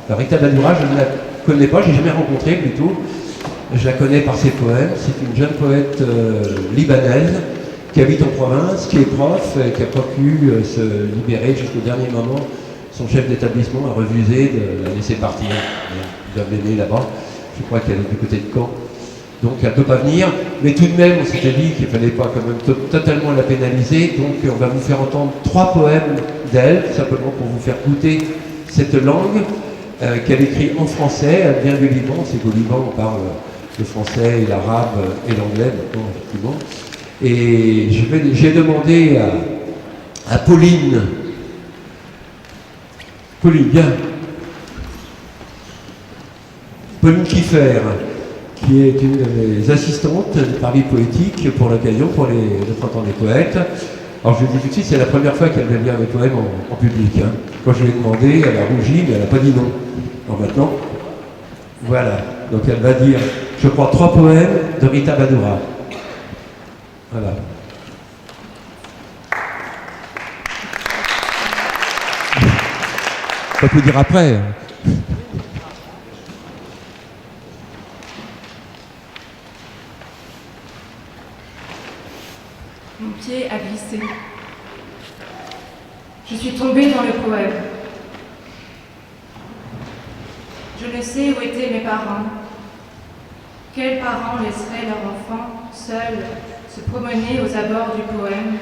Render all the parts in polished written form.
Alors Rita Badoura, je ne la connais pas, je l'ai jamais rencontrée plutôt. Je la connais par ses poèmes. C'est une jeune poète libanaise qui habite en province, qui est prof, et qui n'a pas pu se libérer jusqu'au dernier moment. Son chef d'établissement a refusé de la laisser partir. Il doit venir là-bas. Je crois qu'elle est du côté de Caen. Donc elle ne peut pas venir. Mais tout de même, on s'était dit qu'il ne fallait pas quand même totalement la pénaliser. Donc on va vous faire entendre 3 poèmes d'elle, simplement pour vous faire goûter cette langue qu'elle écrit en français. Elle vient du Liban. C'est qu'au Liban, on parle le français et l'arabe et l'anglais maintenant, effectivement. Et j'ai demandé à Pauline. Pauline, viens. Pauline Kiffer, qui est une des assistantes du Paris Poétique pour l'occasion, pour le Printemps des Poètes. Alors je lui dis tout de suite, c'est la première fois qu'elle va lire mes poèmes en public. Hein. Quand je lui ai demandé, elle a rougi, mais elle n'a pas dit non. Alors maintenant, voilà. Donc elle va dire, je crois, 3 poèmes de Rita Badoura. Voilà. On peut dire après. Mon pied a glissé. Je suis tombée dans le poème. Je ne sais où étaient mes parents. Quels parents laisseraient leur enfant seul se promener aux abords du poème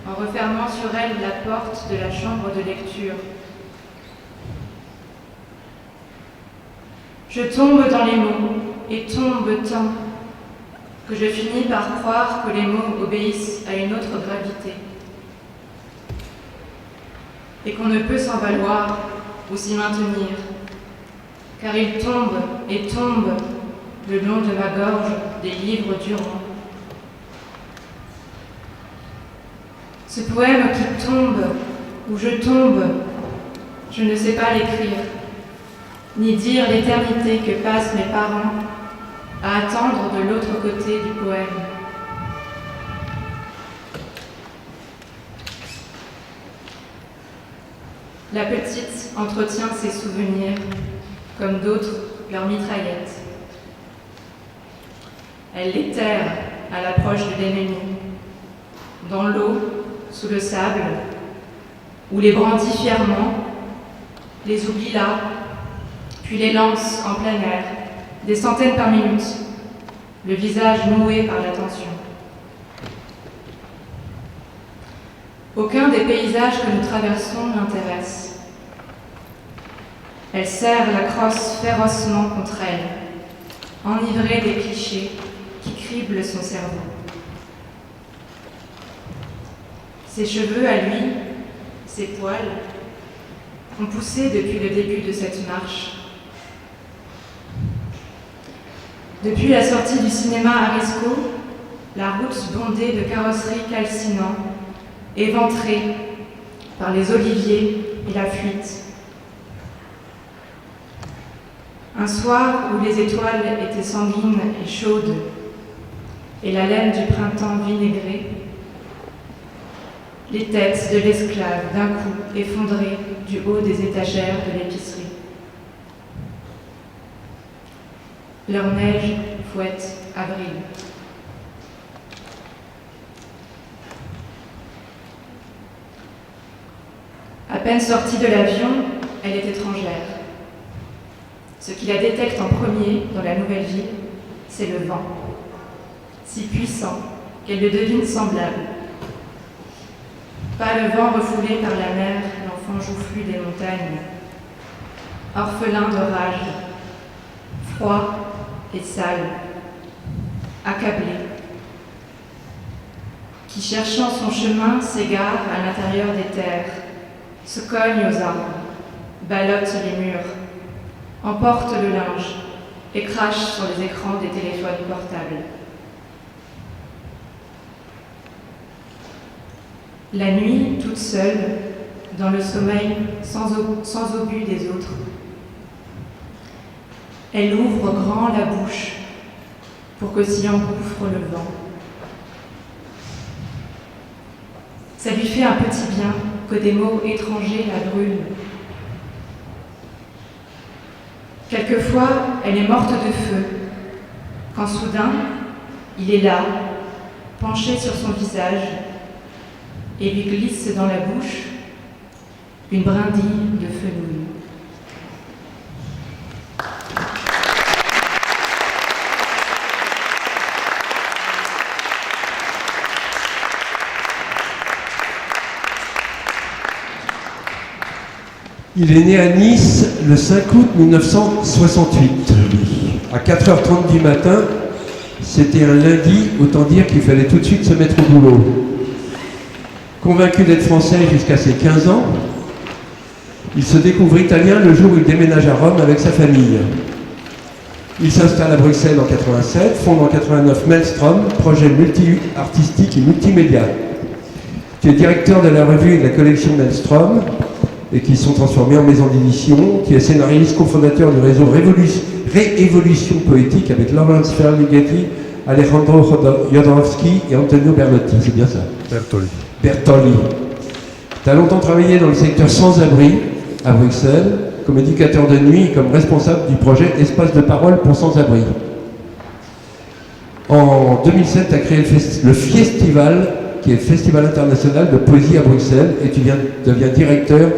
en refermant sur elle la porte de la chambre de lecture? Je tombe dans les mots et tombe tant que je finis par croire que les mots obéissent à une autre gravité et qu'on ne peut s'en valoir ou s'y maintenir, car ils tombent et tombent le long de ma gorge des livres durant. Ce poème qui tombe, où je tombe, je ne sais pas l'écrire, ni dire l'éternité que passent mes parents à attendre de l'autre côté du poème. La petite entretient ses souvenirs, comme d'autres leurs mitraillettes. Elle les terre à l'approche de l'ennemi, dans l'eau, sous le sable, ou les brandit fièrement, les oublie là, puis les lance en plein air, des centaines par minute, le visage noué par l'attention. Aucun des paysages que nous traversons n'intéresse. Elle serre la crosse férocement contre elle, enivrée des clichés qui criblent son cerveau. Ses cheveux à lui, ses poils, ont poussé depuis le début de cette marche. Depuis la sortie du cinéma Arisco, la route bondée de carrosseries calcinants, éventrée par les oliviers et la fuite. Un soir où les étoiles étaient sanguines et chaudes, et la laine du printemps vinaigrée, les têtes de l'esclave d'un coup effondrées du haut des étagères de l'épicerie. Leur neige fouette avril. À peine sortie de l'avion, elle est étrangère. Ce qui la détecte en premier dans la nouvelle ville, c'est le vent, si puissant qu'elle le devine semblable. Pas le vent refoulé par la mer, l'enfant joufflu des montagnes, orphelin de rage, froid et sale, accablé, qui cherchant son chemin s'égare à l'intérieur des terres, se cogne aux arbres, ballotte les murs, emporte le linge et crache sur les écrans des téléphones portables. La nuit, toute seule, dans le sommeil sans obus des autres, elle ouvre grand la bouche pour que s'y engouffre le vent. Ça lui fait un petit bien que des mots étrangers la brûlent. Quelquefois, elle est morte de feu, quand soudain, il est là, penché sur son visage, et lui glisse dans la bouche une brindille de fenouil. Il est né à Nice le 5 août 1968. À 4h30 du matin, c'était un lundi, autant dire qu'il fallait tout de suite se mettre au boulot. Convaincu d'être français jusqu'à ses 15 ans, il se découvre italien le jour où il déménage à Rome avec sa famille. Il s'installe à Bruxelles en 87, fonde en 89 Maelstrom, projet multi-artistique et multimédia. Tu es directeur de la revue et de la collection Maelstrom, et qui sont transformés en maison d'édition, qui est scénariste, cofondateur du réseau Réévolution Poétique avec Laurence Ferlinghetti, Alejandro Jodorowsky et Antonio Berlotti, c'est bien ça? Bertoli. Tu as longtemps travaillé dans le secteur sans-abri à Bruxelles, comme éducateur de nuit et comme responsable du projet Espace de parole pour sans-abri. En 2007, tu as créé le Festival, qui est le Festival international de poésie à Bruxelles, et tu deviens directeur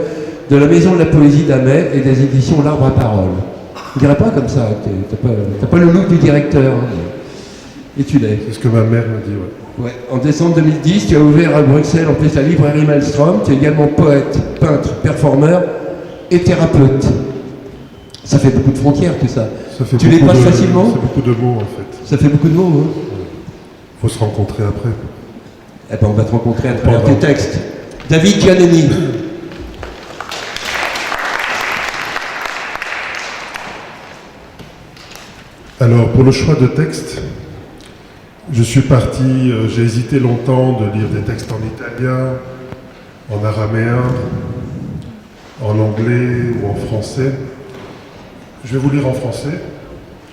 de la Maison de la Poésie d'Amet et des éditions L'Arbre à Parole. Je ne dirais pas comme ça, t'as pas le look du directeur, hein, et tu l'es. C'est ce que ma mère m'a dit, Ouais. En décembre 2010, tu as ouvert à Bruxelles en plus la librairie Maelstrom, tu es également poète, peintre, performeur et thérapeute. Ça fait beaucoup de frontières tout ça. Tu les passes facilement? C'est beaucoup de mots en fait. Ça fait beaucoup de mots, hein. Faut se rencontrer après. Eh ben, on va te rencontrer à travers tes textes. David Giannini. Alors, pour le choix de texte, je suis parti, j'ai hésité longtemps de lire des textes en italien, en araméen, en anglais ou en français. Je vais vous lire en français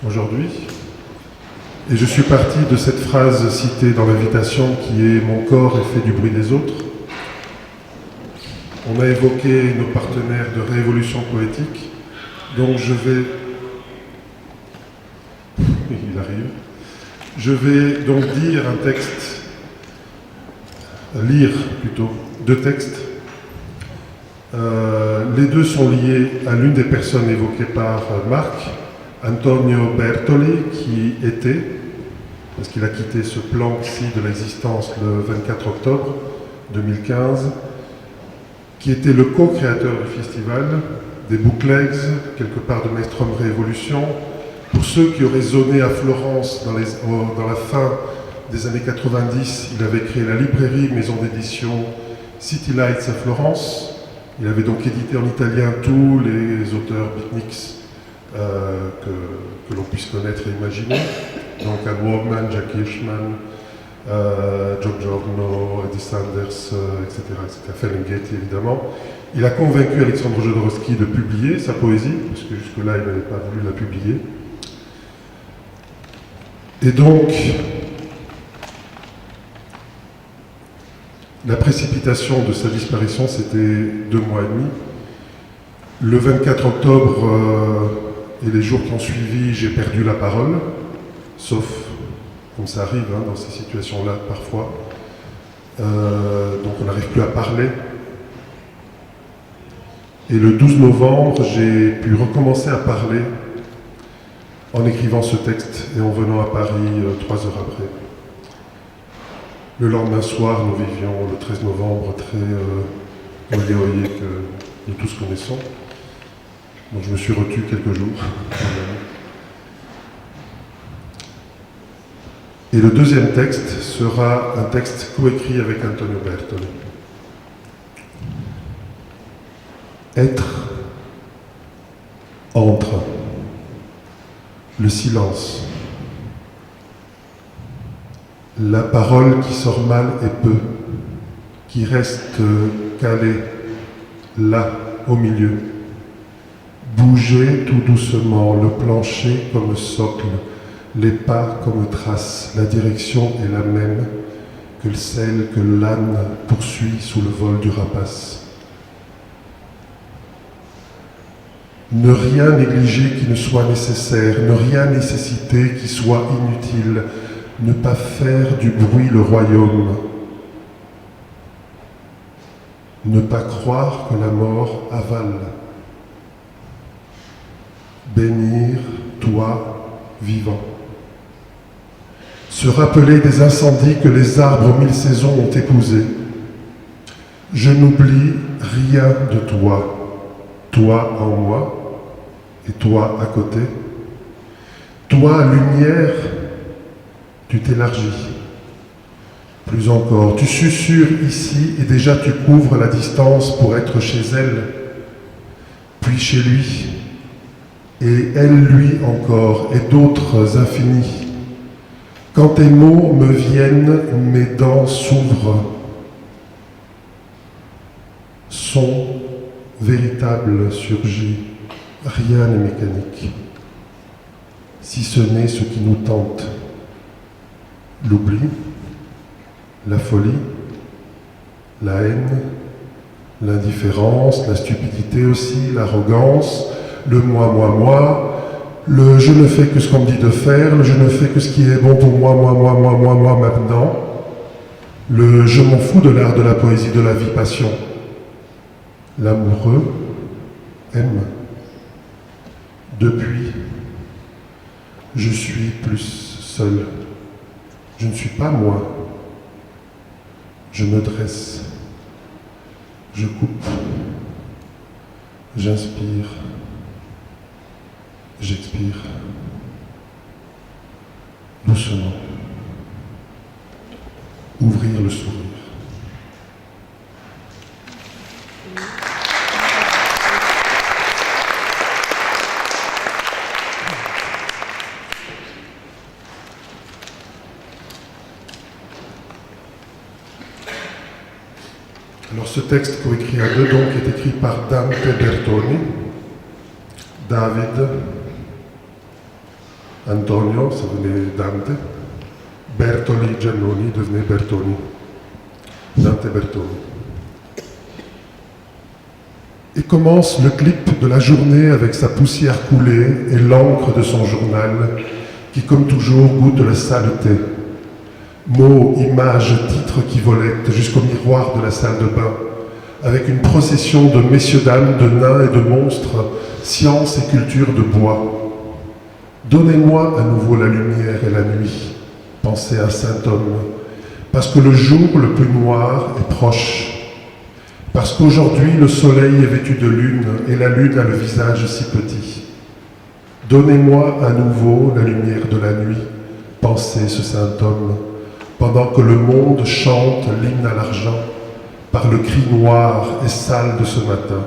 aujourd'hui. Et je suis parti de cette phrase citée dans l'invitation qui est « Mon corps est fait du bruit des autres ». On a évoqué nos partenaires de réévolution poétique, donc je vais... Il arrive. Je vais donc dire un texte, lire plutôt, deux textes. Les deux sont liés à l'une des personnes évoquées par Marc, Antonio Bertoli, qui était, parce qu'il a quitté ce plan-ci de l'existence le 24 octobre 2015, qui était le co-créateur du festival, des Booklegs, quelque part de Maelstrom Réévolution. Pour ceux qui auraient zoné à Florence dans la fin des années 90, il avait créé la librairie maison d'édition City Lights à Florence. Il avait donc édité en italien tous les auteurs beatniks que l'on puisse connaître et imaginer. Donc Anne Wogman, Jack Hirschman, John Giorno, Eddie Sanders, etc., Ferlinghetti évidemment. Il a convaincu Alexandre Jodorowsky de publier sa poésie, parce que jusque-là il n'avait pas voulu la publier. Et donc, la précipitation de sa disparition, c'était 2 mois et demi. Le 24 octobre et les jours qui ont suivi, j'ai perdu la parole, sauf, comme ça arrive hein, dans ces situations-là parfois. Donc on n'arrive plus à parler. Et le 12 novembre, j'ai pu recommencer à parler en écrivant ce texte et en venant à Paris 3 heures après. Le lendemain soir, nous vivions le 13 novembre très oyé que nous tous connaissons. Donc je me suis retu quelques jours. Et le deuxième texte sera un texte coécrit avec Antonio Bertoli. Être entre le silence, la parole qui sort mal et peu, qui reste calée là au milieu, bouger tout doucement, le plancher comme socle, les pas comme traces, la direction est la même que celle que l'âne poursuit sous le vol du rapace. Ne rien négliger qui ne soit nécessaire, ne rien nécessiter qui soit inutile, ne pas faire du bruit le royaume. Ne pas croire que la mort avale. Bénir, toi, vivant. Se rappeler des incendies que les arbres 1000 saisons ont épousés. Je n'oublie rien de toi, toi en moi et toi à côté. Toi, lumière, tu t'élargis. Plus encore, tu susurres ici et déjà tu couvres la distance pour être chez elle, puis chez lui, et elle, lui encore, et d'autres infinis. Quand tes mots me viennent, mes dents s'ouvrent. Son véritable surgit, rien n'est mécanique, si ce n'est ce qui nous tente. L'oubli, la folie, la haine, l'indifférence, la stupidité aussi, l'arrogance, le moi, le je ne fais que ce qu'on me dit de faire, le je ne fais que ce qui est bon pour moi maintenant, le je m'en fous de l'art, de la poésie, de la vie, passion. L'amoureux aime. Depuis, je suis plus seul. Je ne suis pas moi. Je me dresse. Je coupe. J'inspire. J'expire. Doucement. Ouvrir le sourire. Alors ce texte coécrit à deux, donc, est écrit par Dante Bertoni, David, Antonio, ça venait Dante, Bertoli Giannoni devenait Bertoni, Dante Bertoni. Et commence le clip de la journée avec sa poussière coulée et l'encre de son journal, qui comme toujours goûte la saleté. Mots, images, titres qui volettent jusqu'au miroir de la salle de bain, avec une procession de messieurs-dames, de nains et de monstres, science et culture de bois. Donnez-moi à nouveau la lumière et la nuit, pensez à Saint-Homme, parce que le jour le plus noir est proche, parce qu'aujourd'hui le soleil est vêtu de lune et la lune a le visage si petit. Donnez-moi à nouveau la lumière de la nuit, pensez ce Saint-Homme, pendant que le monde chante l'hymne à l'argent par le cri noir et sale de ce matin.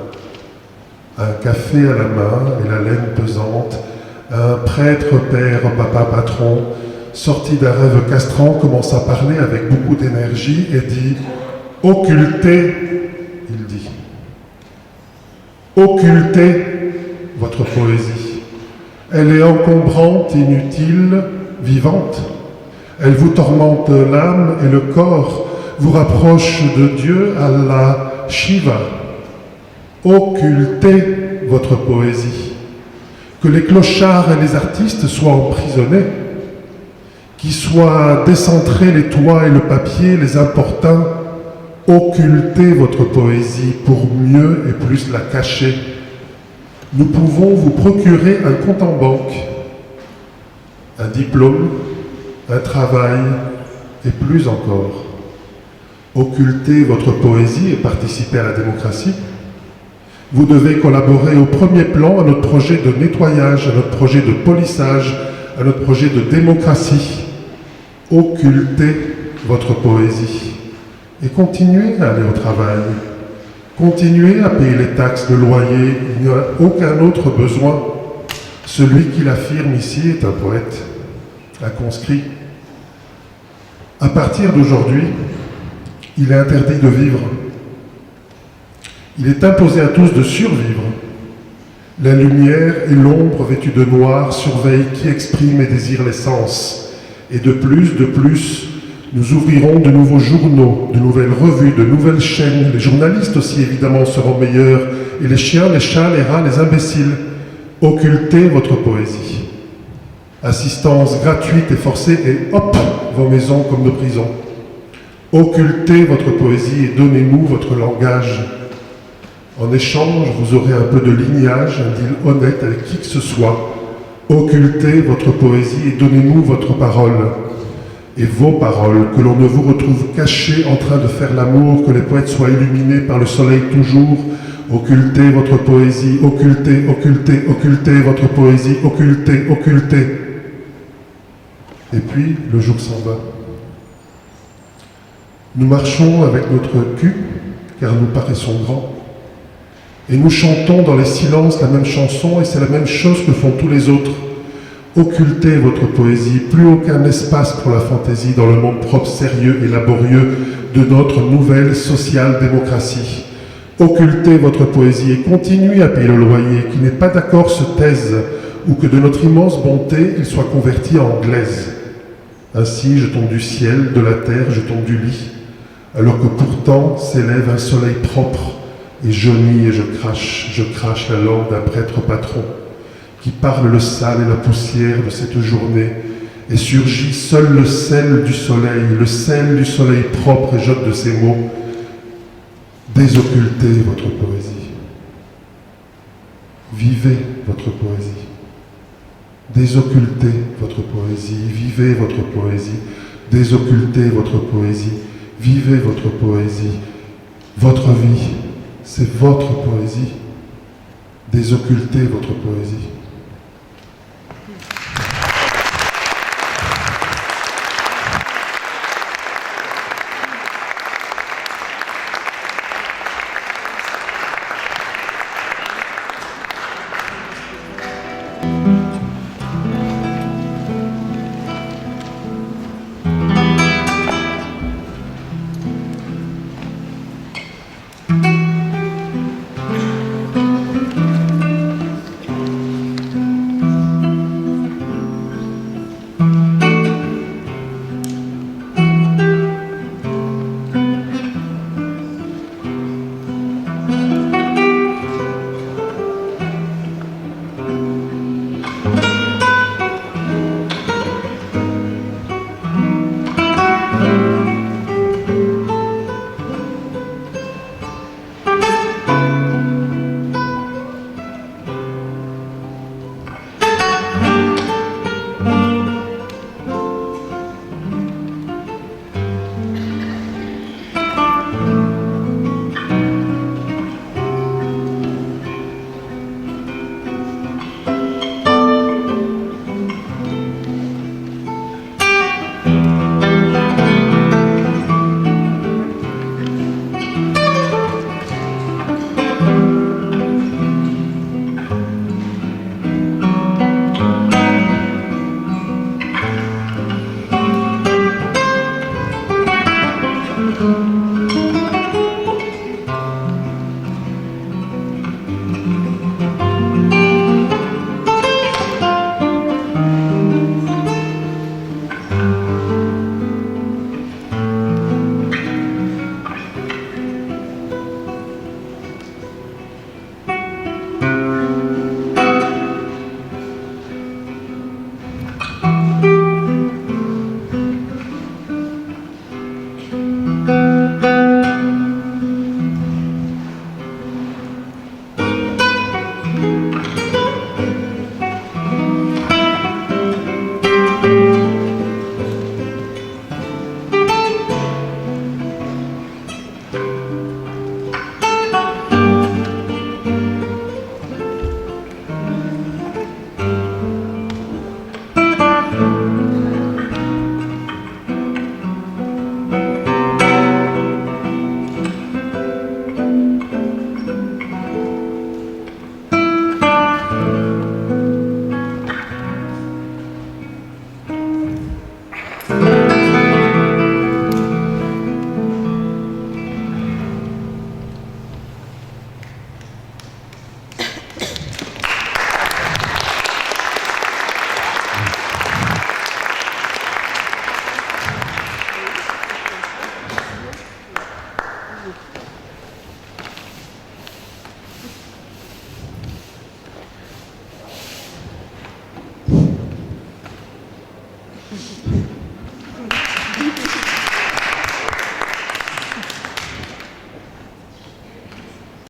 Un café à la main et la laine pesante, un prêtre, père, papa, patron, sorti d'un rêve castrant, commence à parler avec beaucoup d'énergie et dit « Occultez », il dit, « Occultez votre poésie. Elle est encombrante, inutile, vivante. Elle vous tourmente l'âme et le corps, vous rapproche de Dieu, Allah, Shiva. Occultez votre poésie. Que les clochards et les artistes soient emprisonnés, qu'ils soient décentrés les toits et le papier, les importuns. Occultez votre poésie pour mieux et plus la cacher. Nous pouvons vous procurer un compte en banque, un diplôme, un travail et plus encore. Occulter votre poésie et participer à la démocratie. Vous devez collaborer au premier plan à notre projet de nettoyage, à notre projet de polissage, à notre projet de démocratie. Occultez votre poésie et continuez à aller au travail. Continuez à payer les taxes, le loyer, il n'y a aucun autre besoin. Celui qui l'affirme ici est un poète, un conscrit. À partir d'aujourd'hui, il est interdit de vivre. Il est imposé à tous de survivre. La lumière et l'ombre vêtues de noir surveillent qui exprime et désire l'essence. Et de plus, nous ouvrirons de nouveaux journaux, de nouvelles revues, de nouvelles chaînes. Les journalistes aussi, évidemment, seront meilleurs et les chiens, les chats, les rats, les imbéciles. Occultez votre poésie. Assistance gratuite et forcée et hop, vos maisons comme nos prisons. Occultez votre poésie et donnez-nous votre langage. En échange, vous aurez un peu de lignage, un deal honnête avec qui que ce soit. Occultez votre poésie et donnez-nous votre parole. Et vos paroles, que l'on ne vous retrouve cachés en train de faire l'amour, que les poètes soient illuminés par le soleil toujours. Occultez votre poésie, occultez, occultez, occultez votre poésie, occultez, occultez. Et puis, le jour s'en va. Nous marchons avec notre cul, car nous paraissons grands. Et nous chantons dans les silences la même chanson, et c'est la même chose que font tous les autres. Occultez votre poésie, plus aucun espace pour la fantaisie dans le monde propre, sérieux et laborieux de notre nouvelle social-démocratie. Occultez votre poésie et continuez à payer le loyer, qui n'est pas d'accord se taise, ou que de notre immense bonté, il soit converti en glaise. Ainsi, je tombe du ciel, de la terre, je tombe du lit, alors que pourtant s'élève un soleil propre, et je nie et je crache la langue d'un prêtre patron, qui parle le sale et la poussière de cette journée, et surgit seul le sel du soleil propre et jette de ses mots. Désoccultez votre poésie. Vivez votre poésie. Désoccultez votre poésie. Vivez votre poésie. Désoccultez votre poésie. Vivez votre poésie. Votre vie, c'est votre poésie. Désoccultez votre poésie.